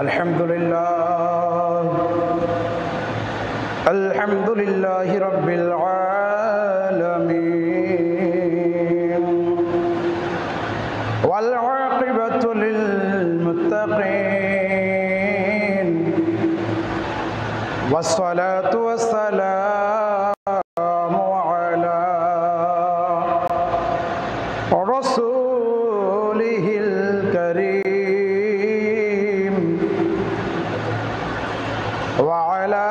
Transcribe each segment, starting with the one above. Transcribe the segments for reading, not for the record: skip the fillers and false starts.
الحمد لله رب العالمين والعاقبة للمتقين والصلاة والسلام على رسوله الكريم وعلى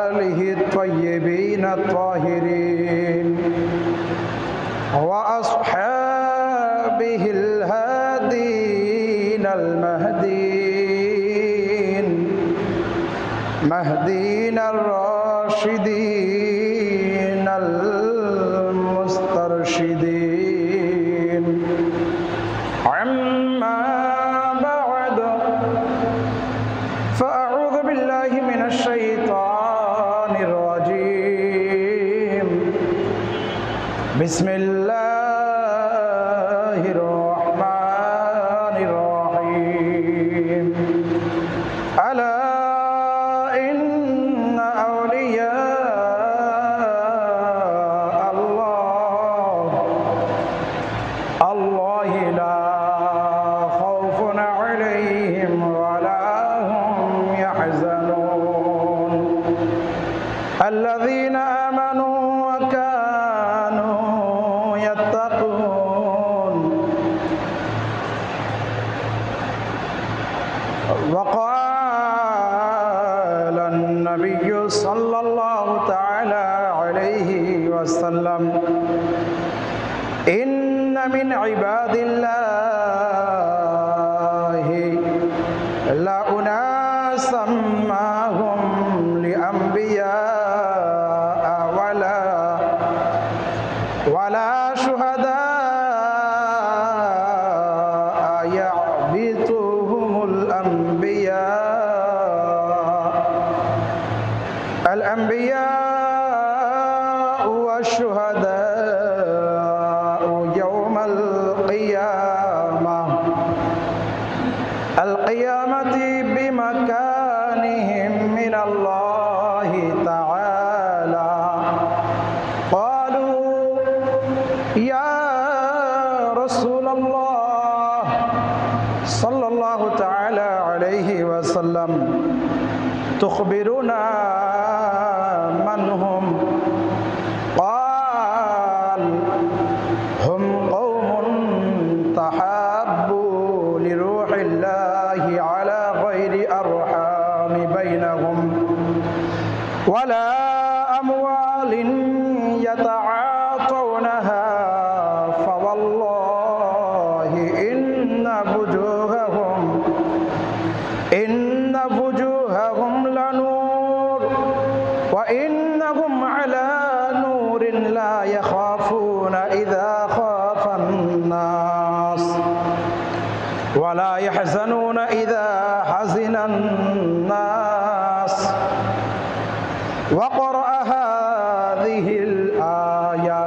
آله الطيبين الطاهرين وأصحابه الهادين المهديين الراشدين المسترشدين أما بعد فأعوذ بالله من الشيطان الرجيم بسم الله الرحمن الرحيم ألا إن أولياء الله لا خوف عليهم ولا هم يحزنون الذين آمنوا وكانوا يتقون وقال النبي صلى الله تعالى عليه وسلم إن من عباد الله لأناسا ما هم لأنبياء ولا شهداء يعبثهم الأنبياء والشهداء يوم القيامة بمكانهم من الله تعالى قالوا يا رسول الله صلى الله تعالى عليه وسلم تخبرنا من هم؟ قال هم قوم تحابوا لروح الله على غير أرحام بينهم ولا أموال يتعاطونها فوالله إن وجوههم لنور وإنهم على نور لا يخافون إذا خاف الناس ولا يحزنون إذا حزن الناس وقرأ هذه الآية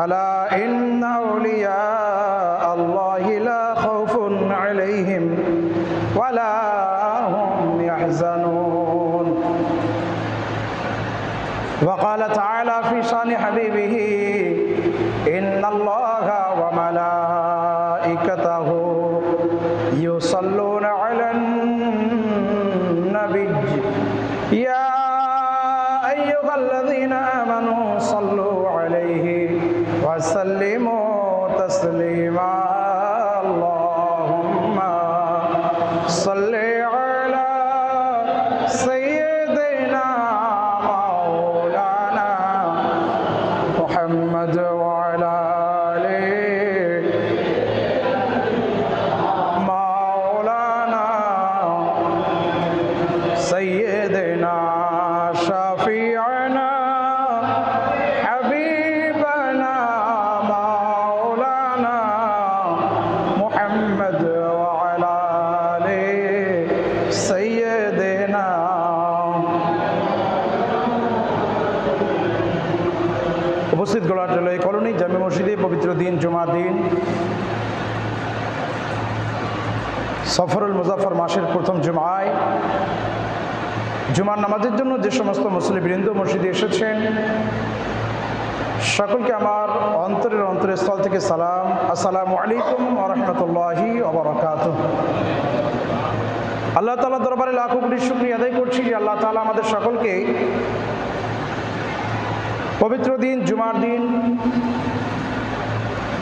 ألا إن أولياء الله لا خوف عليهم ولا هم يحزنون وقال تعالى في شأن حبيبه إن الله وملائكته يصلون على النبي يا أيها الذين آمنوا صلوا عليه وسلموا تسليما اللهم صل على سيدنا مولانا محمد وعلى آله مولانا سيدنا شفيعنا حبيبنا مولانا محمد وعلى آله سيدنا উপস্থিত গলার জন্য এই কলোনি জামে মসজিদে পবিত্র দিন জুমার দিন সফরুল মুজাফফর মাসের প্রথম জুমায় জুমার নামাজের জন্য যে সমস্ত মুসলিমবৃন্দ মসজিদে এসেছেন, সকলকে আমার অন্তরের স্থল থেকে সালাম। আসসালামু আলাইকুম ওয়া রাহমাতুল্লাহি ওয়া বারাকাতুহু। আল্লাহ তাআলার দরবারে লাখো কোটি শুকরিয়া আদায় করছি যে আল্লাহ তাআলা আমাদের সকলকে পবিত্র দিন জুমার দিন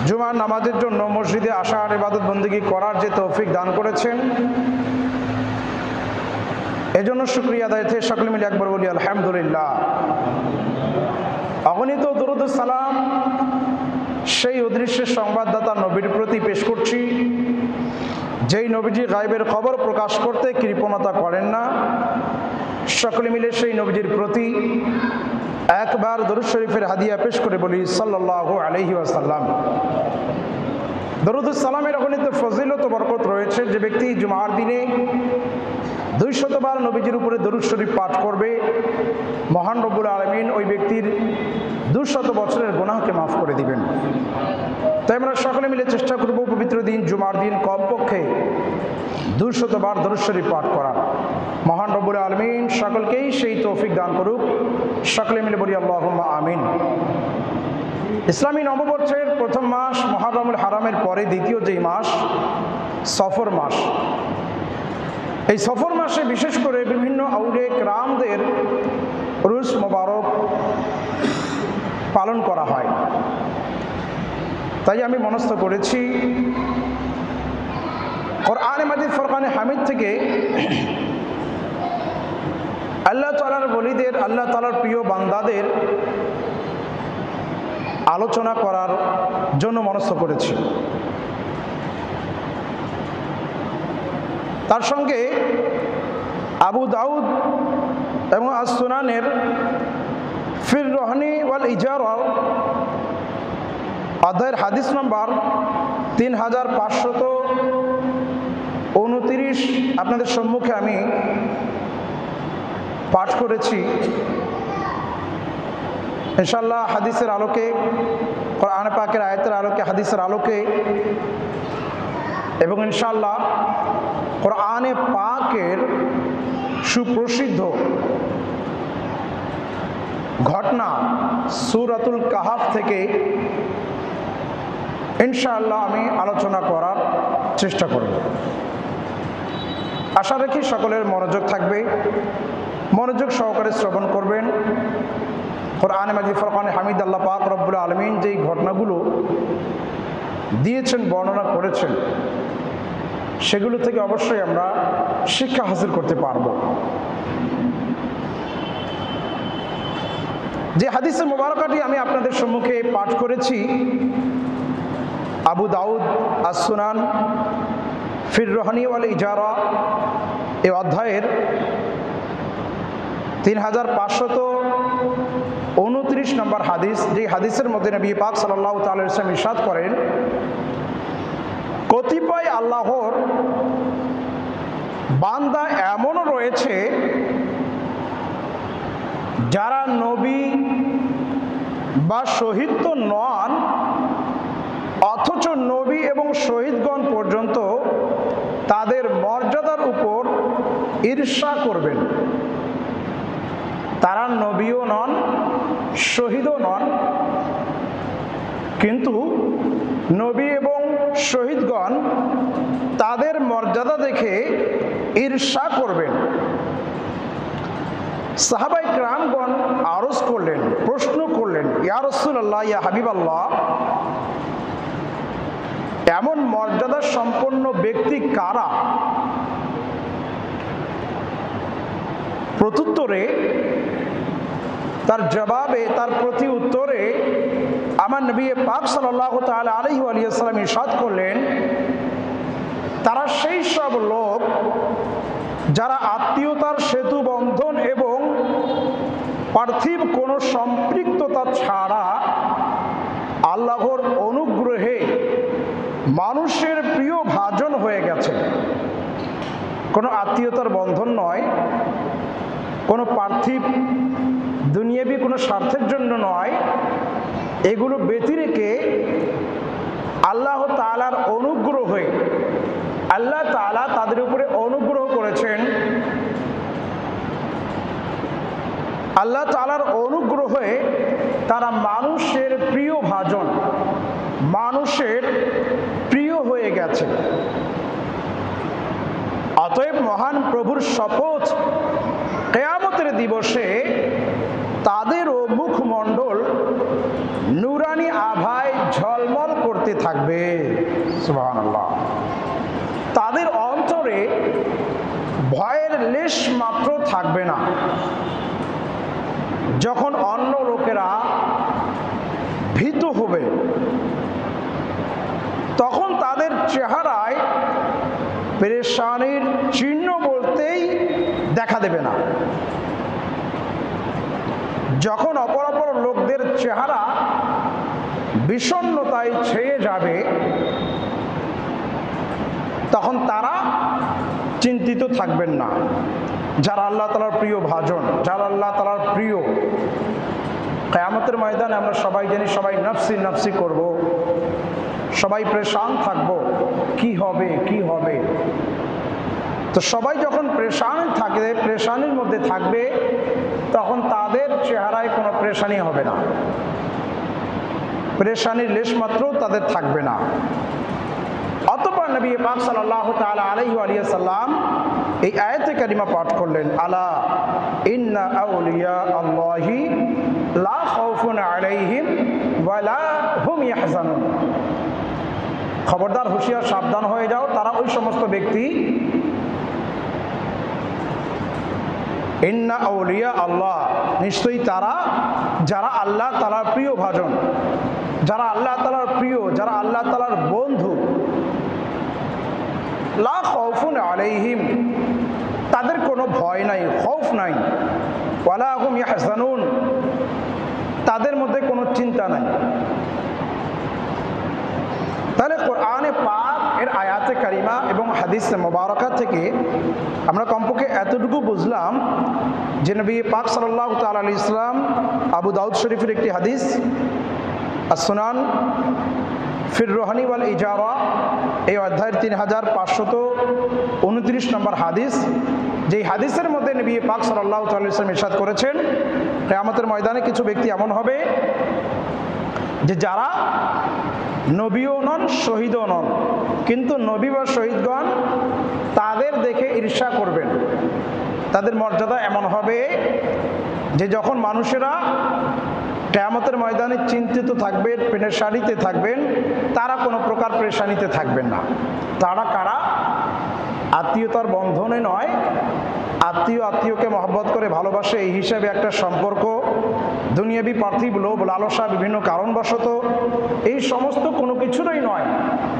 জুমার নামাজের জন্য মসজিদে আসার ইবাদত বন্দেগী করার যে তৌফিক দান করেছেন, এজন্য শুকরিয়া আদায়তে সকলে মিলে একবার বলি আলহামদুলিল্লাহ। অগণিত দরুদ ও সালাম সেই অদৃশ্যের সংবাদদাতা নবীর প্রতি পেশ করছি, যেই নবীজি গায়বের খবর প্রকাশ করতে কৃপণতা করেন না। সকলে মিলে সেই নবীজির প্রতি একবার দরুদ শরীফের হাদিয়া পেশ করে বলি সাল্লাল্লাহু আলাইহি ওয়াসাল্লাম। দরুদ সালামের অগণিত ফজিলত ও বরকত রয়েছে। যে ব্যক্তি জুমার দিনে 200 বার নবীজির উপরে দরুদ শরীফ পাঠ করবে, মহান রব্বুল আলামিন ওই ব্যক্তির 200 বছরের গুনাহকে মাফ করে দিবেন। তাই আমরা সকলে মিলে চেষ্টা করব পবিত্র দিন জুমার দিন কমপক্ষে 200 বার দরুদ শরীফ পাঠ করার। মহান রব্বুল আলামিন সকলকেই সেই তৌফিক দান করুক। সকলে মিলে বলি আল্লাহুম্মা আমিন। ইসলামী নববর্ষের প্রথম মাস মুহররমুল হারামের পরে দ্বিতীয় যেই মাস সফর মাস, এই সফর মাসে বিশেষ করে বিভিন্ন আউলিয়া কেরামদের উরুস মোবারক পালন করা হয়। তাই আমি মনস্থ করেছি কোরআনে মাজিদ ফুরকানে হামিদ থেকে আল্লাহ তাআলার ওলিদের, আল্লাহ তাআলার প্রিয় বান্দাদের আলোচনা করার জন্য মনস্থ করেছি। তার সঙ্গে আবু দাউদ এবং আস-সুনানের ফির রহনি ওয়াল ইজারা অধ্যায়ের হাদিস নম্বর 3529 আপনাদের সম্মুখে আমি পাঠ করেছি। ইনশাআল্লাহ হাদিসের আলোকে, কোরআন পাকের আয়াতের আলোকে, হাদিসের আলোকে এবং ইনশাআল্লাহ কোরআনে পাকের সুপ্রসিদ্ধ ঘটনা সূরাতুল কাহাফ থেকে ইনশাআল্লাহ আমি আলোচনা করার চেষ্টা করব। আশা রাখি সকলের মনোযোগ থাকবে, মনোযোগ সহকারে শ্রবণ করবেন। কোরআনে মাজিদ ফুরকানে হামিদ আল্লাহ পাক রব্বুল আলামিন যেই ঘটনাগুলো দিয়েছেন, বর্ণনা করেছেন, সেগুলো থেকে অবশ্যই আমরা শিক্ষা হাসিল করতে পারব। যে হাদিসে মুবারাকাটি আমি আপনাদের সম্মুখে পাঠ করেছি, আবু দাউদ আস-সুনান ফির রহনি ওয়াল ইজারা এই অধ্যায়ের 3529 নম্বর হাদিস, যে হাদিসের মধ্যে নবী পাক সাল্লাল্লাহু তাআলা আলাইহি ওয়াসাল্লাম ইরশাদ করেন, কতিপয় আল্লাহর বান্দা এমনও রয়েছে যারা নবী বা শহীদ তো নন, অথচ নবী এবং শহীদগণ পর্যন্ত তাদের মর্যাদার উপর ঈর্ষা করবেন। তারা নবীও নন, শহীদও নন, কিন্তু নবী এবং শহীদগণ তাদের মর্যাদা দেখে ঈর্ষা করবেন। সাহাবাই কেরামগণ আরজ করলেন, প্রশ্ন করলেন, ইয়া রাসূলুল্লাহ, ইয়া হাবিবাল্লাহ, এমন মর্যাদা সম্পন্ন ব্যক্তি কারা? প্রত্যুত্তরে, তার জবাবে, তার প্রতি উত্তরে আমার নবী পাক সাল্লাল্লাহু তাআলা আলাইহি ওয়া সাল্লাম ইরশাদ করলেন, তারা সেই সব লোক যারা আত্মীয়তার সেতু বন্ধন এবং পার্থিব কোনো সম্পৃক্ততা ছাড়া আল্লাহর অনুগ্রহে মানুষের প্রিয় ভাজন হয়ে গেছে। কোনো আত্মীয়তার বন্ধন নয়, কোনো পার্থিব দুনিয়াবি কোনো স্বার্থের জন্য নয়, এগুলো ব্যতিরেকে আল্লাহ তাআলার অনুগ্রহে আল্লাহ তাআলা তাদের উপরে অনুগ্রহ করেছেন। আল্লাহ তাআলার অনুগ্রহে তারা মানুষের প্রিয় ভাজন, মানুষের প্রিয় হয়ে গেছে। অতএব মহান প্রভুর শপথ, কিয়ামতের দিবসে তাদেরও মুখমণ্ডল নূরানি আভায় ঝলমল করতে থাকবে। সুবহানাল্লাহ। তাদের অন্তরে ভয়ের লেশ মাত্র থাকবে না। যখন অন্য লোকেরা ভীত হবে, তখন তাদের চেহারায় পেরেশানির চিহ্ন বলতেই দেখা দেবে না। যখন অপর অপর লোকদের চেহারা বিষণ্ণতায় ছেয়ে যাবে, তখন তারা চিন্তিত থাকবেন না। যারা আল্লাহ তাআলার প্রিয় ভাজন, যারা আল্লাহ তাআলার প্রিয়, কিয়ামতের ময়দানে আমরা সবাই জানি, সবাই নফসি নফসি করব, সবাই পেরেশান থাকব, কি হবে কি হবে। তো সবাই যখন পেরেশানির মধ্যে থাকবে, তখন তাদের চেহারায় কোনো পেরেশানি হবে না, পেরেশানির লেশ মাত্র তাদের থাকবে না। অতঃপর নবী পাক সাল্লাল্লাহু তাআলা আলাইহি ওয়া সাল্লাম এই আয়াতে কারিমা পাঠ করলেন, আলা ইন্না আউলিয়া আল্লাহি লা খাউফুন আলাইহিম ওয়া লা হুম ইয়াহজানুন। খবরদার, হুঁশিয়ার, সাবধান হয়ে যাও, তারা ওই সমস্ত ব্যক্তি, ইন্না আউলিয়া আল্লাহ, নিশ্চয়ই তারা যারা আল্লাহ তাআলার প্রিয় ভাজন, যারা আল্লাহ তাআলার প্রিয়, যারা আল্লাহ তাআলার বন্ধু, লা খাউফুন আলাইহিম, তাদের কোনো ভয় নাই, খৌফ নাই, ওয়ালা হুম ইয়াহজানুন, তাদের মধ্যে কোনো চিন্তা নাই। তাহলে কোরআনে পাক এর আয়াতে কারিমা এবং হাদিসে মুবারাকা থেকে আমরা কমপক্ষে এতটুকু বুঝলাম যে নবী পাক সাল্লাল্লাহু তাআলা আলাইহি সাল্লাম আবু দাউদ শরীফের একটি হাদিস, as-সুনান ফির রুহানি ওয়াল ইজারা, এই অধ্যায়ের 3529 নম্বর হাদিস, যেই হাদিসের মধ্যে নবী পাক সাল্লাল্লাহু তাআলা আলাইহি সাল্লাম ইরশাদ করেছেন, কিয়ামতের ময়দানে কিছু ব্যক্তি এমন হবে যে যারা নবীও নন, শহীদও নন, কিন্তু নবী বা শহীদগণ তাদের দেখে ঈর্ষা করবেন। তাদের মর্যাদা এমন হবে যে যখন মানুষেরা কিয়ামতের ময়দানে চিন্তিত থাকবেন, পেরেশানিতে থাকবেন, তারা কোনো প্রকার পেরেশানিতে থাকবেন না। তারা কারা? আত্মীয়তার বন্ধনে নয়, আত্মীয়কে মহব্বত করে ভালোবাসে, এই হিসাবে একটা সম্পর্ক, দুনিয়াবি পার্থিব লোভ লালসা বিভিন্ন কারণবশত, এই সমস্ত কোনো কিছুরই নয়,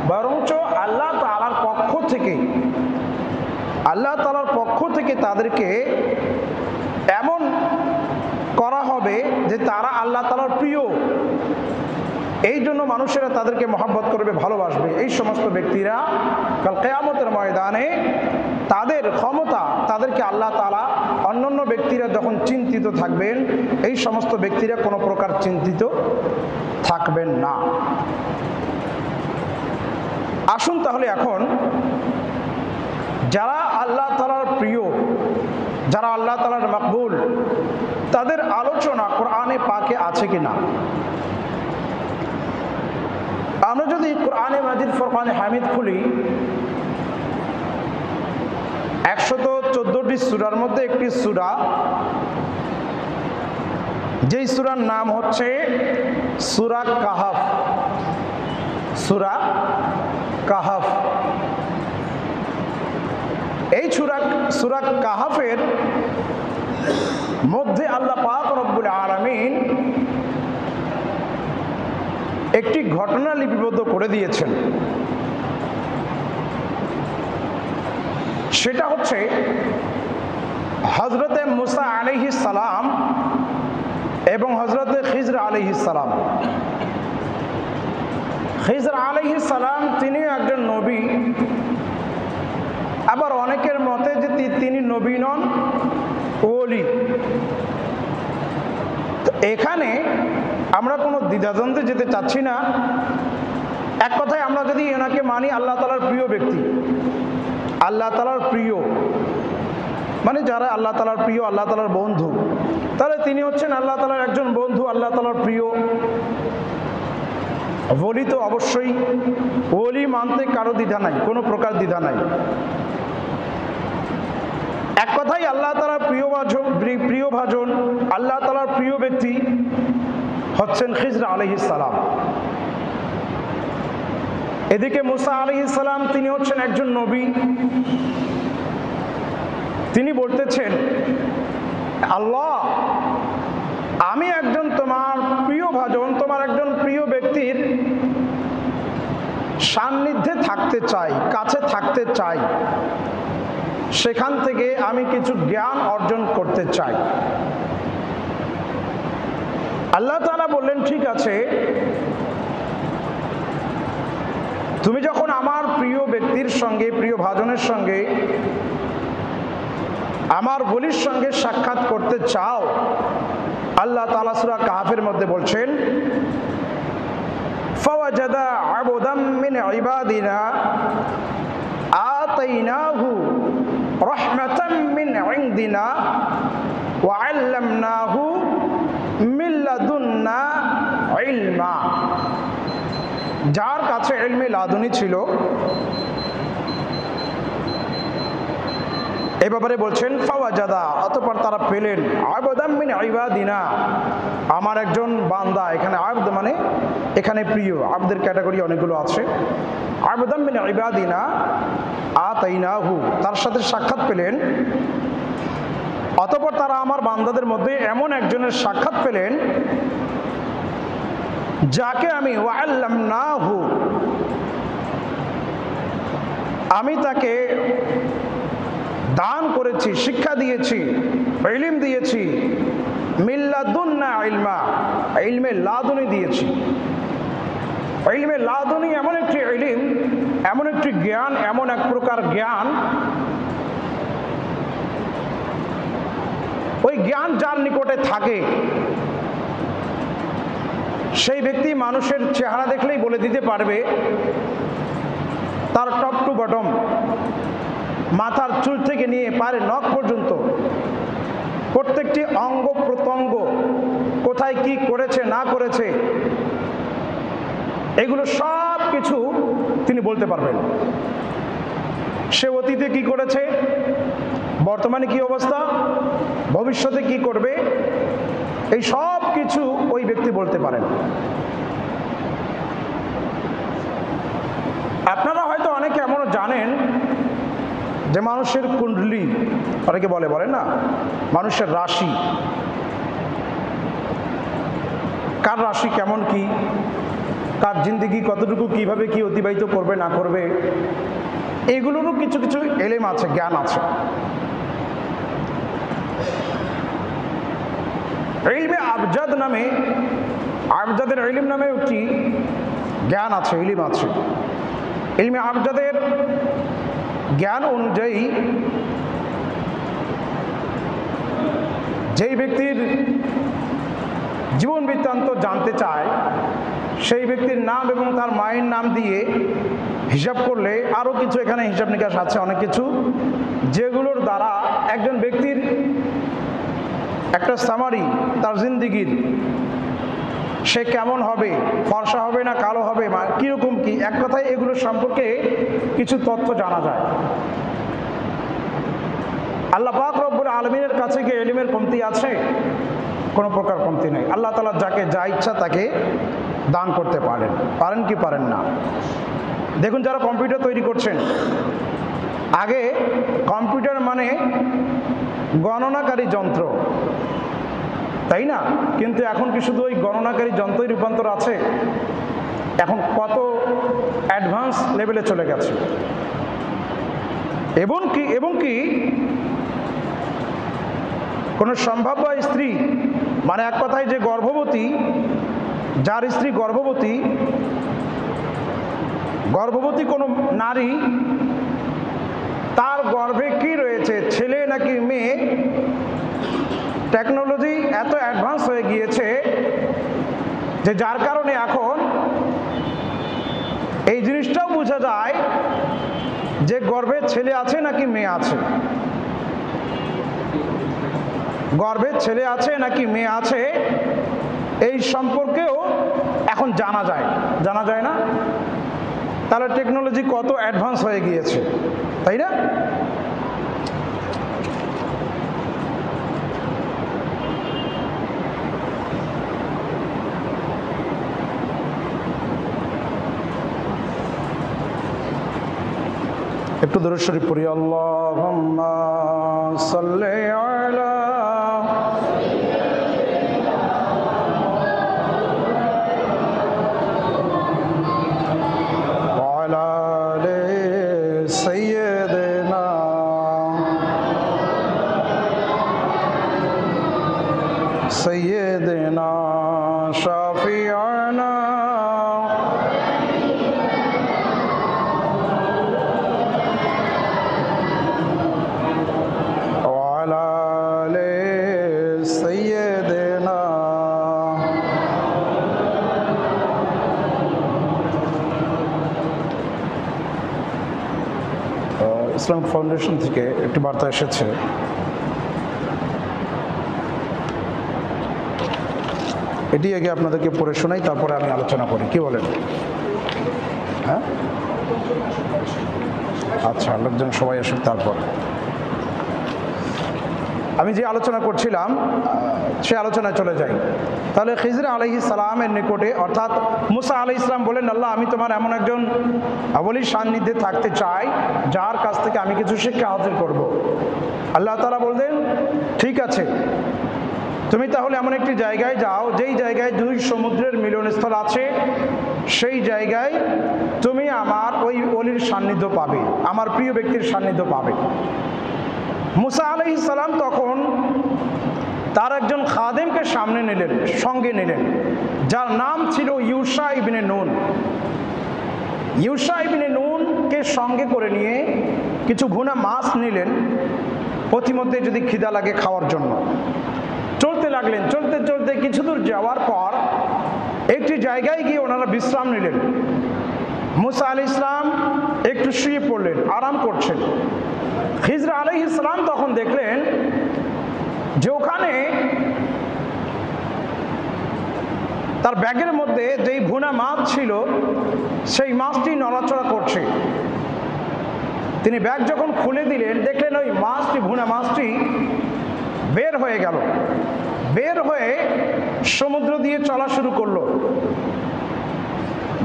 বরঞ্চ আল্লাহ তাআলার পক্ষ থেকে তাদেরকে এমন করা হবে যে তারা আল্লাহ তাআলার প্রিয়, এই জন্য মানুষেরা তাদেরকে মহব্বত করবে, ভালোবাসবে। এই সমস্ত ব্যক্তিরা কাল কিয়ামতের ময়দানে তাদের ক্ষমতা, তাদেরকে আল্লাহ তাআলা, অন্যান্য ব্যক্তিরা যখন চিন্তিত থাকবেন, এই সমস্ত ব্যক্তিরা কোনো প্রকার চিন্তিত থাকবেন না। আসুন তাহলে এখন যারা আল্লাহ তাআলার প্রিয়, যারা আল্লাহ তাআলার মাকবুল, তাদের আলোচনা কোরআনে পাকে আছে কিনা। আমরা যদি কোরআনে মাজিদ ফুরকানে হামিদ খুলি, 114টি সূরার মধ্যে একটি সূরা, যেই সূরার নাম হচ্ছে সূরা কাহাফ। সূরা কাহাফ, এই সূরা কাহাফের মধ্যে আল্লাহ পাক রব্বুল আলামিন একটি ঘটনা লিপিবদ্ধ করে দিয়েছেন। সেটা হচ্ছে হযরতে মুসা আলাইহিস সালাম এবং হযরতে খিজর আলাইহিস সালাম। খিজর আলাইহিস সালাম তিনি একজন নবী, আবার অনেকের মতে যে তিনি নবী নন, ওলি। এখানে আমরা কোনো দ্বিধাদ্বন্দ্বে যেতে চাচ্ছি না এক কথায় আমরা যদি এনাকে মানি আল্লাহ তাআলার প্রিয় ব্যক্তি, আল্লাহ তাআলার প্রিয় মানে যারা আল্লাহ তাআলার প্রিয়, আল্লাহ তাআলার বন্ধু, তাহলে তিনি হচ্ছেন আল্লাহ তাআলার একজন বন্ধু, আল্লাহ তাআলার প্রিয়। ওলি তো অবশ্যই, ওলি মানতে কারো দ্বিধা নাই, কোনো প্রকার দ্বিধা নাই। এক কথাই আল্লাহ তাআলার প্রিয়ভাজন, আল্লাহ তাআলার প্রিয় ব্যক্তি হচ্ছেন খিজর আলাইহিস সালাম। এদিকে মুসা আলাইহিস সালাম তিনি হচ্ছেন একজন নবী। তিনি বলতেছেন, আল্লাহ আমি একজন তোমার প্রিয় ভাজন, তোমার একজন প্রিয় ব্যক্তির সান্নিধ্যে থাকতে চাই, কাছে থাকতে চাই, সেখান থেকে আমি কিছু জ্ঞান অর্জন করতে চাই। আল্লাহ তাআলা বললেন, ঠিক আছে, তুমি যখন আমার প্রিয় ব্যক্তির সঙ্গে, প্রিয় ভাজনের সঙ্গে, আমার ওলির সঙ্গে সাক্ষাৎ করতে চাও, আল্লাহ তাআলা সূরা কাহফের মধ্যে বলছেন, ফাওয়াজাদা আবদাম মিন ইবাদিনা আতাইনাহু রাহমাতাম মিন ইনদিনা ওয়া আল্লামনাহু মিন লাদুন্না ইলমা। যার কাছে ইলমে লাদুনি ছিল, এই ব্যাপারে বলছেন ফাওয়াজাদা, অতঃপর তারা পেলেন, আবদাম মিন ইবাদিনা, আমার একজন বান্দা, এখানে আবদ মানে এখানে প্রিয়, আবদের ক্যাটাগরি অনেকগুলো আছে। আবদাম মিন ইবাদিনা আতাইনাহু, তার সাথে সাক্ষাৎ পেলেন। অতঃপর তারা আমার বান্দাদের মধ্যে এমন একজনের সাক্ষাৎ পেলেন যাকে আমি ওয়াল্লামনাহু, আমি তাকে দান করেছি, শিক্ষা দিয়েছি, ইলম দিয়েছি, মিল্লাদুন্না ইলমা, ইলমে লাদুনি দিয়েছি। ইলমে লাদুনি এমন একটি ইলম, এমন একটি জ্ঞান, এমন এক প্রকার জ্ঞান, ওই জ্ঞান যার নিকটে থাকে সেই ব্যক্তি মানুষের চেহারা দেখলেই বলে দিতে পারবে তার টপ টু বটম, মাথার চুল থেকে নিয়ে পায়ের নখ পর্যন্ত প্রত্যেকটি অঙ্গ প্রত্যঙ্গ কোথায় কি করেছে না করেছে, এগুলো সব কিছু তিনি বলতে পারবেন। সে অতীতে কি করেছে, বর্তমানে কি অবস্থা, ভবিষ্যতে কি করবে, এই সব কিছু ওই ব্যক্তি বলতে পারেন। আপনারা হয়তো অনেকে এমনও জানেন যে মানুষের কুণ্ডলী, অনেকে বলে না, মানুষের রাশি, কার রাশি কেমন কি, কার জিন্দেগি কতটুকু কিভাবে কি অতিবাহিত করবে না করবে, এগুলোরও কিছু কিছু এলেম আছে, জ্ঞান আছে। ইলমে আবজাদ নামে, আবজাদের ইলম নামে একটি জ্ঞান আছে, ইলম আছে। ইলমে আবজাদের জ্ঞান অনুযায়ী যেই ব্যক্তির জীবন বৃত্তান্ত জানতে চায়, সেই ব্যক্তির নাম এবং তার মায়ের নাম দিয়ে হিসাব করলে আরও কিছু এখানে হিসাব নিকাশ আছে, অনেক কিছু, যেগুলোর দ্বারা একজন ব্যক্তির একটা সামারি, তার জিন্দিগির, সে কেমন হবে, ফর্সা হবে না কালো হবে, কীরকম কি, এক কথায় এগুলো সম্পর্কে কিছু তথ্য জানা যায়। আল্লাহ পাক রব্বুল আলামিনের কাছে কি ইলমের কমতি আছে? কোনো প্রকার কমতি নেই। আল্লাহ তাআলা যাকে যা ইচ্ছা তাকে দান করতে পারেন, পারেন কি পারেন না। দেখুন, যারা কম্পিউটার তৈরি করছেন, আগে কম্পিউটার মানে গণনাকারী যন্ত্র, তাই না? কিন্তু এখন কি শুধু ওই গণনাকারী যন্ত্রই রূপান্তর আছে? এখন কত অ্যাডভান্স লেভেলে চলে গেছে। এবং কি কোনো সম্ভাব্য স্ত্রী, মানে এক কথায় যে গর্ভবতী, যার স্ত্রী গর্ভবতী কোনো নারী, তার গর্ভে কি রয়েছে, ছেলে নাকি মেয়ে, টেকনোলজি এত অ্যাডভান্স হয়ে গিয়েছে যে যার কারণে এখন বোঝা যায় যে গর্ভে ছেলে আছে নাকি মেয়ে আছে? গর্ভে ছেলে আছে নাকি মেয়ে আছে এই সম্পর্কেও এখন জানা যায় না? তাহলে টেকনোলজি কত অ্যাডভান্স হয়ে গিয়েছে, তাই না? একটু দরুদ শরীফ পড়ি। আল্লাহুম্মা সাল্লি আলা ওয়া আলা আলি সাইয়্যিদিনা সাইয়্যিদিনা শাফিআনা ইসলামিক ফাউন্ডেশন থেকে একটি বার্তা এসেছে। এটি আগে আপনাদেরকে পড়ে শোনাই, তারপরে আমি আলোচনা করি, কি বলেন? হ্যাঁ, আচ্ছা, লোকজন সবাই আসুক তারপর। আমি যে আলোচনা করছিলাম সে আলোচনায় চলে যাই। তাহলে খিজর আলাইহিস সালামের নিকটে, অর্থাৎ মুসা আলাইহিস সালাম বলেন, আল্লাহ, আমি তোমার এমন একজন ওলির সান্নিধ্যে থাকতে চাই যার কাছ থেকে আমি কিছু শিক্ষা হাসিল করব। আল্লাহ তাআলা বললেন, ঠিক আছে, তুমি তাহলে এমন একটি জায়গায় যাও যেই জায়গায় দুই সমুদ্রের মিলনস্থল আছে, সেই জায়গায় তুমি আমার ওই ওলির সান্নিধ্য পাবে, আমার প্রিয় ব্যক্তির সান্নিধ্য পাবে। মুসা আলাইহিস সালাম তখন তার একজন খাদেমকে সঙ্গে নিলেন, যার নাম ছিল ইউশা ইবনে নুন। ইউশা ইবনে নুনকে সঙ্গে করে নিয়ে কিছু ভুনা মাছ নিলেন, প্রতিমধ্যে যদি খিদা লাগে খাওয়ার জন্য। চলতে লাগলেন, চলতে চলতে কিছু দূর যাওয়ার পর একটি জায়গায় গিয়ে ওনারা বিশ্রাম নিলেন। মুসা আলাইহিস সালাম একটু শুয়ে পড়লেন, আরাম করছেন। খিজর আলাইহিস সালাম তখন দেখলেন যে ওখানে তার ব্যাগের মধ্যে যেই ভুনা মাছ ছিল সেই মাছটি নড়াচড়া করছে। তিনি ব্যাগ যখন খুলে দিলেন, দেখলেন ওই মাছটি, ভুনা মাছটি বের হয়ে গেল, বের হয়ে সমুদ্র দিয়ে চলা শুরু করলো।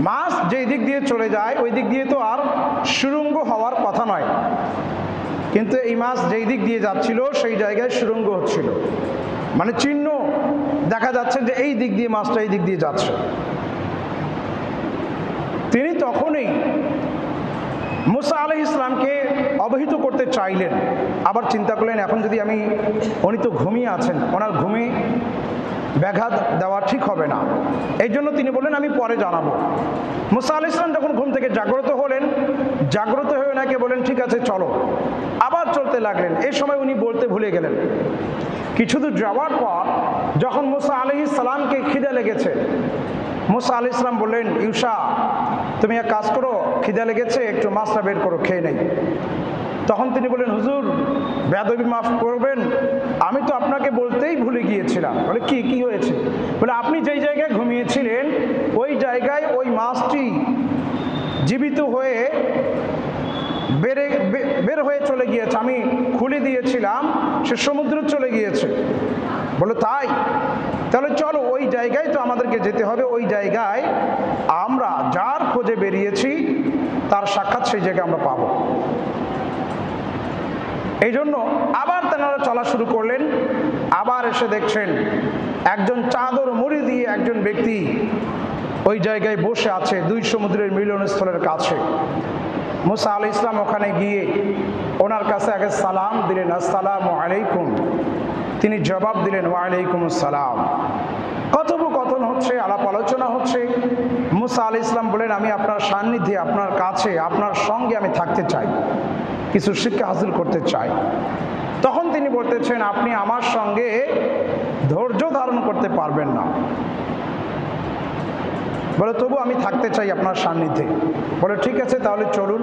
মাছ যেই দিক দিয়ে চলে যায় ওই দিক দিয়ে তো আর সুড়ঙ্গ হওয়ার কথা নয়, কিন্তু এই মাছ যেই দিক দিয়ে যাচ্ছিল সেই জায়গায় সুড়ঙ্গ হচ্ছিল, মানে চিহ্ন দেখা যাচ্ছে যে এই দিক দিয়ে মাছটা এই দিক দিয়ে যাচ্ছে। তিনি তখনই মুসা আলাইহিস সালামকে অবহিত করতে চাইলেন। আবার চিন্তা করলেন, এখন যদি উনি তো ঘুমিয়ে আছেন, ওনার ঘুমে ব্যাঘাত দেওয়া ঠিক হবে না, এই জন্য তিনি বললেন আমি পরে জানাবো। মুসা আলাইহিস সালাম যখন ঘুম থেকে জাগ্রত হলেন, জাগ্রত হয়ে ওনাকে বলেন, ঠিক আছে চলো। আবার চলতে লাগলেন। এই সময় উনি বলতে ভুলে গেলেন। কিছু দূর যাওয়ার পর যখন মুসা আলাইহিস সালামকে খিদে লেগেছে, মুসা আলাইহিস সালাম বললেন, ইউশা, তুমি এক কাজ করো, খিদে লেগেছে, একটু মাছটা বের করো, খেয়ে নেই। তখন তিনি বলেন, হুজুর, বেয়াদবি মাফ করবেন, আমি তো আপনাকে বলতেই ভুলে গিয়েছিলাম। বলে, কি হয়েছে? বলে, আপনি যেই জায়গায় ঘুমিয়েছিলেন ওই জায়গায় ওই মাছটি জীবিত হয়ে বের হয়ে চলে গিয়েছে, আমি খুলে দিয়েছিলাম, সে সমুদ্রে চলে গিয়েছে। বলে, তাই? তাহলে চলো, ওই জায়গায় তো আমাদেরকে যেতে হবে, ওই জায়গায় আমরা যার খোঁজে বেরিয়েছি তার সাক্ষাৎ সেই জায়গায় আমরা পাবো। এই জন্য আবার তেনারা চলা শুরু করলেন। আবার এসে দেখছেন একজন চাদর মুড়ি দিয়ে একজন ব্যক্তি ওই জায়গায় বসে আছে, দুই সমুদ্রের মিলনস্থলের কাছে। মুসা আলাইহিস সালাম ওখানে গিয়ে ওনার কাছে আগে সালাম দিলেন, আসসালামু আলাইকুম। তিনি জবাব দিলেন, ওয়ালাইকুম আসসালাম। কথোপকথন হচ্ছে, আলাপ আলোচনা হচ্ছে। মুসা আলাইহিস সালাম বলেন, আমি আপনার সান্নিধ্যে, আপনার কাছে, আপনার সঙ্গে আমি থাকতে চাই, কিছু শিক্ষা হাসিল করতে চাই। তখন তিনি বলতেছেন, আপনি আমার সঙ্গে ধৈর্য ধারণ করতে পারবেন না। বলে তবু আমি থাকতে চাই আপনার সান্নিধ্যে। বলে ঠিক আছে তাহলে চলুন।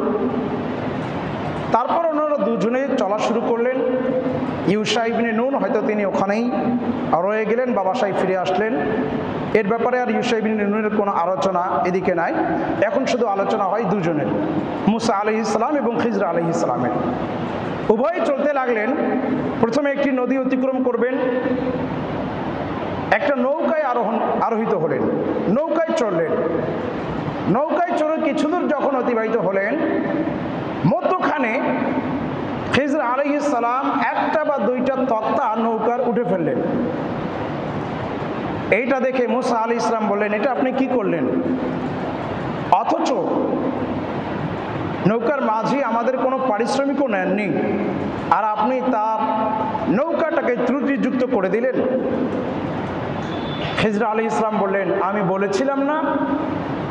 তারপর ওনারা দুজনে চলা শুরু করলেন। ইউশা ইবনে নুন হয়তো তিনি ওখানেই রয়ে গেলেন বা বাসায় ফিরে আসলেন। এর ব্যাপারে আর ইউশা ইবনে নুনের কোনো আলোচনা এদিকে নাই। এখন শুধু আলোচনা হয় দুজনের, মুসা আলাইহিস সালাম এবং খিজর আলাইহিস সালামের। উভয়ই চলতে লাগলেন। প্রথমে একটি নদী অতিক্রম করবেন, একটা নৌকায় আরোহিত হলেন, নৌকায় চড়লেন। নৌকায় চড়ে কিছু দূর যখন অতিবাহিত হলেন, মধ্যখানে খিজর আলাইহিস সালাম একটা বা দুইটা তক্তা নৌকার উঠে ফেললেন। এইটা দেখে মুসা আলাইহিস সালাম বললেন, এটা আপনি কি করলেন? অথচ নৌকার মাঝি আমাদের কোনো পারিশ্রমিকও নেননি, আর আপনি তার নৌকাটাকে ত্রুটিযুক্ত করে দিলেন। খিজর আলাইহিস সালাম বললেন, আমি বলেছিলাম না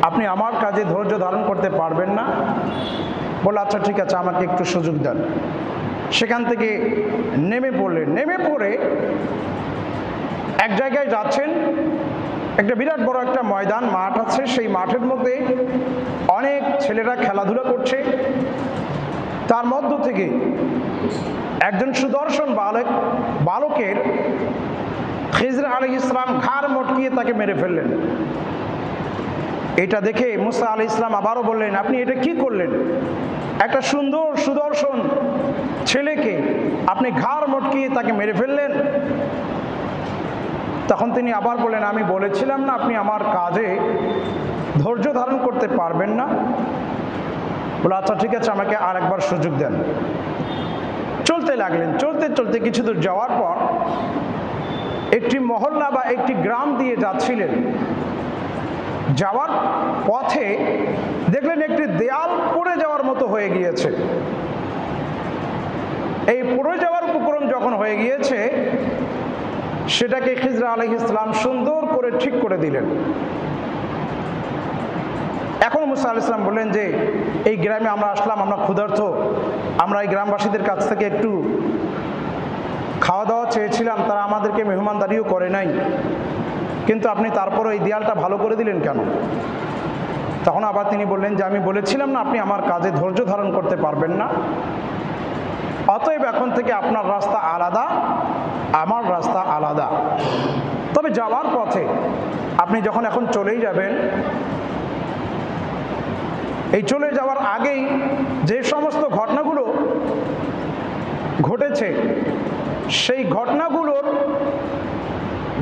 আপনি আমার কাজে ধৈর্য ধারণ করতে পারবেন না? বলে আচ্ছা ঠিক আছে, আমাকে একটু সুযোগ দেন। সেখান থেকে নেমে পড়লেন। নেমে পড়ে এক জায়গায় যাচ্ছেন, একটা বিরাট বড় একটা ময়দান মাঠ আছে, সেই মাঠের মধ্যে অনেক ছেলেরা খেলাধুলা করছে। তার মধ্য থেকে একজন সুদর্শন বালকের খিজর আলাইহিস সালাম ঘাড় মটকিয়ে তাকে মেরে ফেললেন। এটা দেখে মুসা আলাইহিস সালাম আবারও বললেন, আপনি এটা কি করলেন? একটা সুন্দর সুদর্শন ছেলেকে আপনি ঘাড় মটকিয়ে তাকে মেরে ফেললেন। তখন তিনি আবার বললেন, আমি বলেছিলাম না আপনি আমার কাজে ধৈর্য ধারণ করতে পারবেন না? বলে আচ্ছা ঠিক আছে, আমাকে আর একবার সুযোগ দেন। চলতে লাগলেন। চলতে চলতে কিছু দূর যাওয়ার পর একটি মহল্লা বা একটি গ্রাম দিয়ে যাচ্ছিলেন। যাওয়ার পথে দেখলেন একটি দেয়াল পড়ে যাওয়ার মতো হয়ে গিয়েছে। এই পড়ে যাওয়ার উপক্রম যখন হয়ে গিয়েছে, সেটাকে খিজর আলাইহিস সালাম সুন্দর করে ঠিক করে দিলেন। এখন মুসা আলাইহিস সালাম বললেন যে এই গ্রামে আমরা আসলাম, আমরা ক্ষুধার্ত, আমরা এই গ্রামবাসীদের কাছ থেকে একটু খাওয়া দাওয়া চেয়েছিলাম, তারা আমাদেরকে মেহমানদারিও করে নাই, কিন্তু আপনি তারপরও এই দেয়ালটা ভালো করে দিলেন কেন? তখন আবার তিনি বললেন যে আমি বলেছিলাম না আপনি আমার কাজে ধৈর্য ধারণ করতে পারবেন না, অতএব এখন থেকে আপনার রাস্তা আলাদা, আমার রাস্তা আলাদা। তবে যাওয়ার পথে আপনি যখন এখন চলেই যাবেন, এই চলে যাওয়ার আগেই যে সমস্ত ঘটনাগুলো ঘটেছে, সেই ঘটনাগুলোর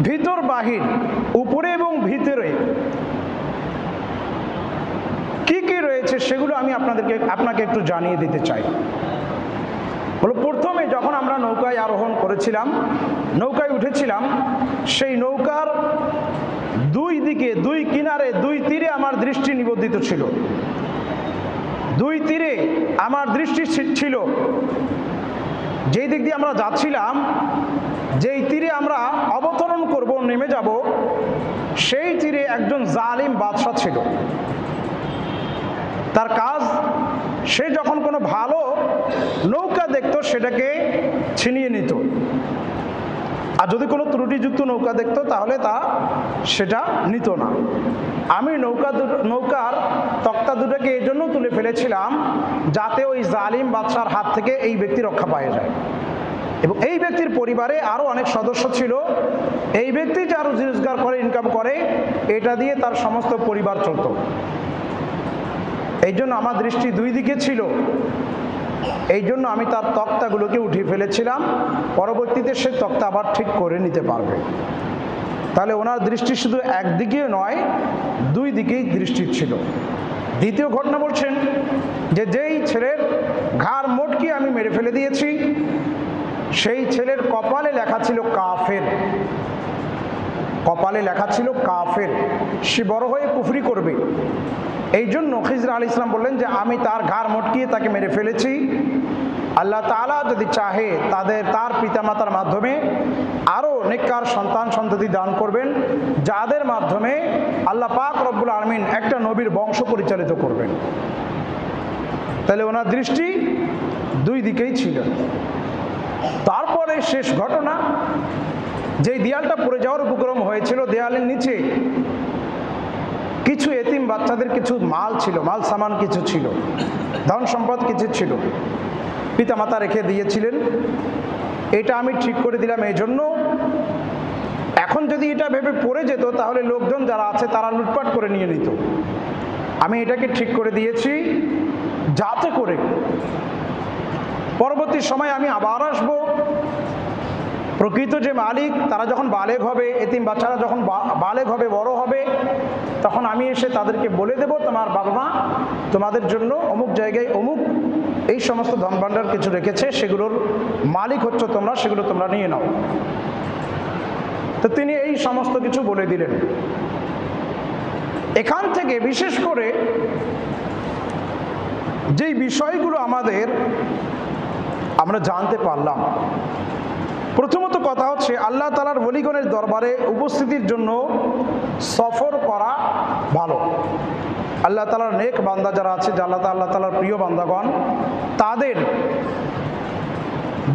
ভিতর বাহির, উপরে এবং ভিতরে কি কি রয়েছে সেগুলো আমি আপনাকে একটু জানিয়ে দিতে চাই। বলো, প্রথমে যখন আমরা নৌকায় আরোহণ করেছিলাম, নৌকায় উঠেছিলাম, সেই নৌকার দুই দিকে, দুই কিনারে, দুই তীরে আমার দৃষ্টি নিবদ্ধিত ছিল। দুই তীরে আমার দৃষ্টি ছিল। যেই দিক দিয়ে আমরা যাচ্ছিলাম, যেই তীরে আমরা অবতরণ করব, নেমে যাব, সেই তীরে একজন জালিম বাদশা ছিল। তার কাজ, সে যখন কোনো ভালো নৌকা দেখতো সেটাকে ছিনিয়ে নিত, আর যদি কোনো ত্রুটিযুক্ত নৌকা দেখতো তাহলে সেটা নিত না। আমি নৌকার তক্তা দুটাকে এই জন্য তুলে ফেলেছিলাম যাতে ওই জালিম বাদশার হাত থেকে এই ব্যক্তি রক্ষা পাওয়া যায়। এবং এই ব্যক্তির পরিবারে আরও অনেক সদস্য ছিল। এই ব্যক্তি যা রুজি রোজগার করে, ইনকাম করে, এটা দিয়ে তার সমস্ত পরিবার চলত। এই জন্য আমার দৃষ্টি দুই দিকে ছিল। এই জন্য আমি তার তক্তাগুলোকে উঠিয়ে ফেলেছিলাম। পরবর্তীতে সে তক্তা আবার ঠিক করে নিতে পারবে। তাহলে ওনার দৃষ্টি শুধু একদিকে নয়, দুই দিকেই দৃষ্টি ছিল। দ্বিতীয় ঘটনা বলছেন যে যেই ছেলের ঘাড় মটকি আমি মেরে ফেলে দিয়েছি, সেই ছেলের কপালে লেখা ছিল কাফের। কপালে লেখা ছিল কাফের, সে বড় হয়ে কুফরি করবে। এই জন্য খিজর আলাইহিস সালাম বললেন যে আমি তার ঘাড় মটকিয়ে তাকে মেরে ফেলেছি। আল্লাহ তাআলা যদি চাহে তার পিতামাতার মাধ্যমে আরও নেককার সন্তান সন্ততি দান করবেন, যাদের মাধ্যমে আল্লাহ পাক রব্বুল আলামিন একটা নবীর বংশ পরিচালিত করবেন। তাহলে ওনার দৃষ্টি দুই দিকেই ছিল। তারপরে শেষ ঘটনা, যেই দেয়ালটা পড়ে যাওয়ার উপক্রম হয়েছিল, দেয়ালের নিচে কিছু এতিম বাচ্চাদের কিছু মাল ছিল, মাল সামান কিছু ছিল, ধন সম্পদ কিছু ছিল, পিতামাতা রেখে দিয়েছিলেন। এটা আমি ঠিক করে দিলাম এই জন্য, এখন যদি এটা ভেবে পড়ে যেত তাহলে লোকজন যারা আছে তারা লুটপাট করে নিয়ে নিত। আমি এটাকে ঠিক করে দিয়েছি যাতে করে পরবর্তী সময় আমি আবার আসবো, প্রকৃত যে মালিক তারা যখন বালেগ হবে, এতিম বাচ্চারা যখন বালেগ হবে, বড় হবে, তখন আমি এসে তাদেরকে বলে দেব, তোমার বাবা মা তোমাদের জন্য অমুক জায়গায় অমুক এই সমস্ত ধনভাণ্ডার কিছু রেখেছে, সেগুলোর মালিক হচ্ছে তোমরা, সেগুলো তোমরা নিয়ে নাও। তো তিনি এই সমস্ত কিছু বলে দিলেন। এখান থেকে বিশেষ করে যেই বিষয়গুলো আমরা জানতে পারলাম, প্রথমত কথা হচ্ছে আল্লাহ তাআলার ওলিগণের দরবারে উপস্থিতির জন্য সফর করা ভালো। আল্লাহ তাআলার নেক বান্দা যারা আছে, আল্লাহ তাআলার প্রিয় বান্দাগণ, তাদের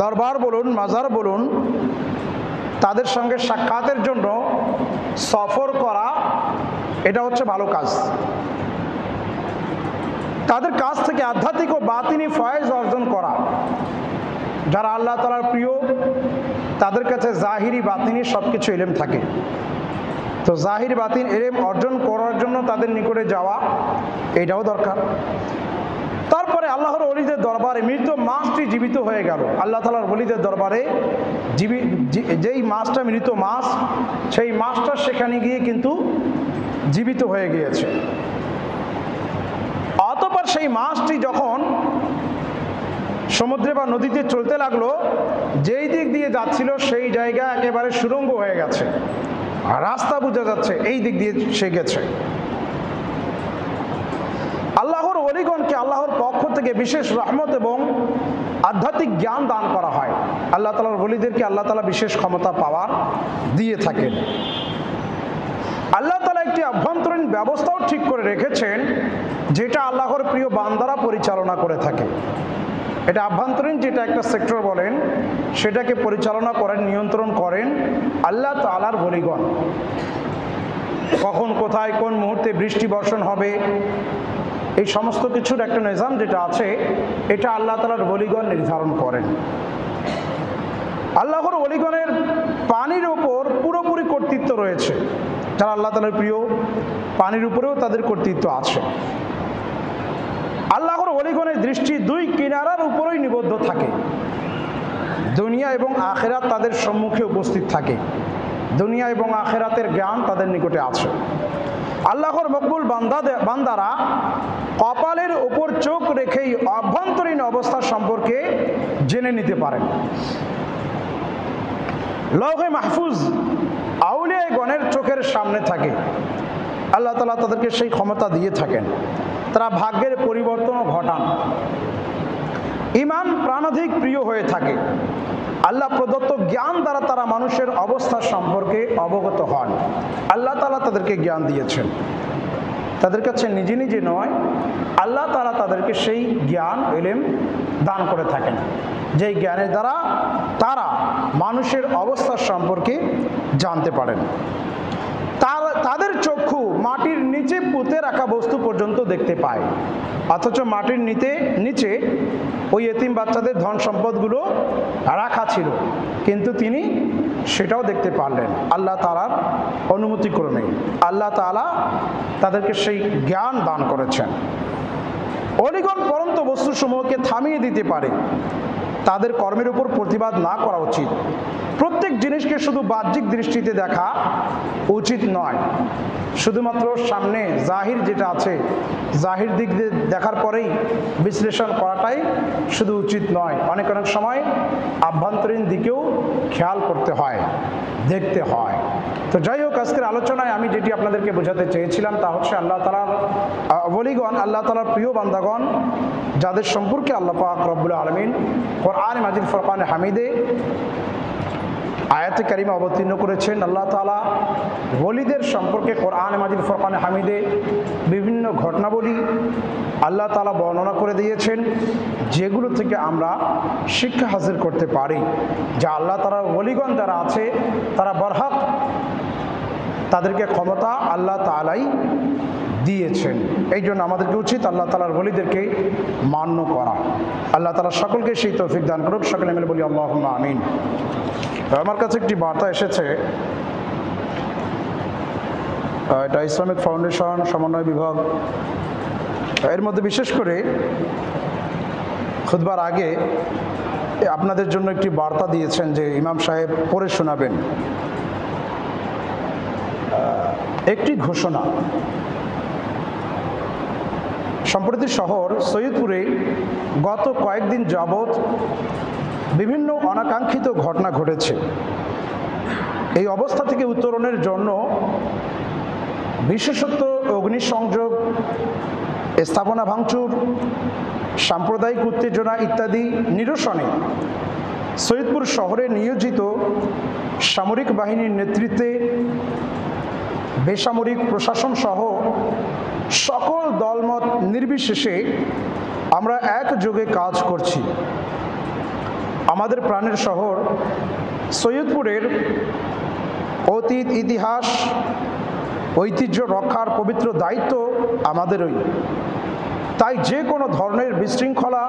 দরবার বলুন, মাজার বলুন, তাদের সঙ্গে সাক্ষাতের জন্য সফর করা, এটা হচ্ছে ভালো কাজ। তাদের কাছ থেকে আধ্যাত্মিক ও বাতিনি ফয়েজ অর্জন করা। যারা আল্লাহ তাআলার প্রিয়, তাদের কাছে জাহিরি বাতিনি সব কিছু ইলম থাকে। তো জাহির বাতিন ইলম অর্জন করার জন্য তাদের নিকটে যাওয়া, এটাও দরকার। তারপরে আল্লাহর ওলিদের দরবারে মৃত মাছটি জীবিত হয়ে গেল। আল্লাহ তাআলার ওলিদের দরবারে যেই মাছটা মৃত মাছ, সেই মাছটা সেখানে গিয়ে কিন্তু জীবিত হয়ে গিয়েছে। অতঃপর সেই মাছটি যখন সমুদ্রে বা নদীতে চলতে লাগলো, যেই দিক দিয়ে যাচ্ছিল সেই জায়গা একেবারে সুড়ঙ্গ হয়ে গেছে, রাস্তা বোঝা যাচ্ছে এই দিক দিয়ে সে গেছে। আল্লাহর ওলিগণকে আল্লাহর পক্ষ থেকে বিশেষ রহমত এবং আধ্যাত্মিক জ্ঞান দান করা হয়। আল্লাহ তাআলার ওলিদেরকে আল্লাহ তাআলা বিশেষ ক্ষমতা পাওয়ার দিয়ে থাকেন। আল্লাহ তাআলা একটি আভ্যন্তরীণ ব্যবস্থাও ঠিক করে রেখেছেন, যেটা আল্লাহর প্রিয় বান্দারা পরিচালনা করে থাকে। এটা আভ্যন্তরীণ যেটা একটা সেক্টর বলেন, সেটাকে পরিচালনা করেন, নিয়ন্ত্রণ করেন আল্লাহ তাআলার ওলিগণ। কখন কোথায় কোন মুহূর্তে বৃষ্টি বর্ষণ হবে, এই সমস্ত কিছুর একটা নিজাম যেটা আছে, এটা আল্লাহ তাআলার ওলিগণ নির্ধারণ করেন। আল্লাহর ওলিগণের পানির ওপর পুরোপুরি কর্তৃত্ব রয়েছে। যারা আল্লাহ তাআলার প্রিয়, পানির উপরেও তাদের কর্তৃত্ব আছে। আল্লাহর ওলিগণের দৃষ্টি দুই কিনারার উপরেই নিবদ্ধ থাকে। দুনিয়া এবং আখিরাত তাদের সম্মুখে উপস্থিত থাকে। দুনিয়া এবং আখিরাতের জ্ঞান তাদের নিকটে আছে। আল্লাহর মকবুল বান্দারা কপালের উপর চোখ রেখেই অভ্যন্তরীণ অবস্থা সম্পর্কে জেনে নিতে পারেন। লৌহে মাহফুজ আউলিয়াগণের চোখের সামনে থাকে। আল্লাহ তাআলা তাদেরকে সেই ক্ষমতা দিয়ে থাকেন। তারা ভাগ্যের পরিবর্তনও ঘটান। ঈমান প্রাণাধিক প্রিয় হয়ে থাকে। আল্লাহ প্রদত্ত জ্ঞান দ্বারা তারা মানুষের অবস্থা সম্পর্কে অবগত হন। আল্লাহ তাআলা তাদেরকে জ্ঞান দিয়েছেন, তাদের কাছে নিজে নিজে নয়, আল্লাহ তাআলা তাদেরকে সেই জ্ঞান ইলম দান করে থাকেন, যেই জ্ঞানের দ্বারা তারা মানুষের অবস্থা সম্পর্কে জানতে পারেন। তাদের চক্ষু মাটির নিচে পুঁতে রাখা বস্তু পর্যন্ত দেখতে পায়, অথচ মাটির নিচে ওই এতিম বাচ্চাদের ধন সম্পদগুলো রাখা ছিল, কিন্তু তিনি সেটাও দেখতে পারলেন আল্লাহ তাআলার অনুমতিক্রমে। আল্লাহ তাআলা তাদেরকে সেই জ্ঞান দান করেছেন। ওলিগণ পরন্ত বস্তুসমূহকে থামিয়ে দিতে পারে। তাদের কর্মের উপর প্রতিবাদ না করা উচিত। প্রত্যেক জিনিসকে শুধু বাহ্যিক দৃষ্টিতে দেখা উচিত নয়। শুধুমাত্র সামনে জাহির যেটা আছে, জাহির দিক দিয়ে দেখার পরেই বিশ্লেষণ করাটাই শুধু উচিত নয়। অনেক সময় আভ্যন্তরীণ দিকেও খেয়াল করতে হয়, দেখতে হয়। তো যাই হোক, আজকের আলোচনায় আমি যেটি আপনাদেরকে বোঝাতে চেয়েছিলাম তা হচ্ছে আল্লাহ তাআলার ওলিগণ, আল্লাহ তাআলার প্রিয় বান্দাগণ, যাদের সম্পর্কে আল্লাহ পাক রব্বুল আলামিন কোরআন মাজিদ ফুরকানে হামিদে আয়াতে কারিমা অবতীর্ণ করেছেন। আল্লাহ তাআলা ওলিদের সম্পর্কে কোরআন মাজিদ ফুরকানে হামিদে বিভিন্ন ঘটনাবলী আল্লাহ তাআলা বর্ণনা করে দিয়েছেন, যেগুলো থেকে আমরা শিক্ষা হাসিল করতে পারি। যা আল্লাহ তাআলার ওলিগণ যারা আছে তারা বরহক, তাদেরকে ক্ষমতা আল্লাহ তাআলাই দিয়েছেন। এই জন্য আমাদেরকে উচিত আল্লাহ তাআলার ওলিদেরকে মান্য করা। আল্লাহ তাআলা সকলকে সেই তৌফিক দান করুক। সকলে মিলে বলি আল্লাহুম্মা আমিন। আমার কাছে একটি বার্তা এসেছে, এটা ইসলামিক ফাউন্ডেশন সমন্বয় বিভাগ, এর মধ্যে বিশেষ করে খুতবার আগে আপনাদের জন্য একটি বার্তা দিয়েছেন যে ইমাম সাহেব পড়ে শোনাবেন। একটি ঘোষণা, সম্প্রতি শহর সৈয়দপুরে গত কয়েকদিন যাবৎ বিভিন্ন অনাকাঙ্ক্ষিত ঘটনা ঘটেছে। এই অবস্থা থেকে উত্তরণের জন্য বিশেষত অগ্নিসংযোগ, স্থাপনা ভাঙচুর, সাম্প্রদায়িক উত্তেজনা ইত্যাদি নিরসনে সৈয়দপুর শহরে নিয়োজিত সামরিক বাহিনীর নেতৃত্বে বেসামরিক প্রশাসন সহ সকল দলমত নির্বিশেষে আমরা একযোগে কাজ করছি। আমাদের প্রাণের শহর সৈয়দপুরের অতীত, ইতিহাস, ঐতিহ্য রক্ষার পবিত্র দায়িত্ব আমাদেরই। তাই যে কোনো ধরনের বিশৃঙ্খলা,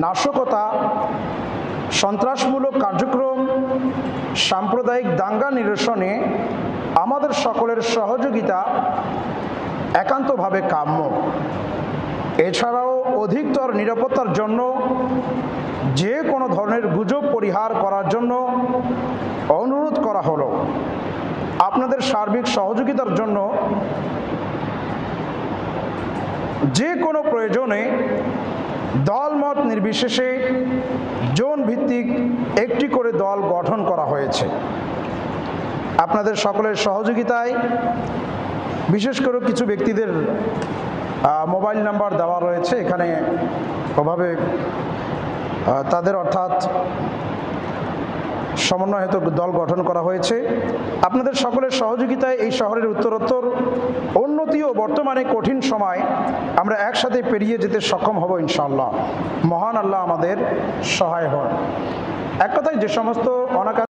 নাশকতা, সন্ত্রাসমূলক কার্যক্রম, সাম্প্রদায়িক দাঙ্গা নিরসনে আমাদের সকলের সহযোগিতা একান্তভাবে কাম্য। এছাড়াও অধিকতর নিরাপত্তার জন্য যে কোনো ধরনের গুজব পরিহার করার জন্য অনুরোধ করা হলো। আপনাদের সার্বিক সহযোগিতার জন্য যে কোনো প্রয়োজনে দলমত নির্বিশেষে জোন ভিত্তিক একটি করে দল গঠন করা হয়েছে। আপনাদের সকলের সহযোগিতায়, বিশেষ করে কিছু ব্যক্তিদের মোবাইল নাম্বার দেওয়া রয়েছে এখানে, ওভাবে তাদের অর্থাৎ সমন্বয় হেতু দল গঠন করা হয়েছে। আপনাদের সকলের সহযোগিতায় এই শহরের উত্তরোত্তর উন্নতি ও বর্তমানে কঠিন সময় আমরা একসাথে পেরিয়ে যেতে সক্ষম হব ইনশাআল্লাহ। মহান আল্লাহ আমাদের সহায় হন। এক কথায়, যে সমস্ত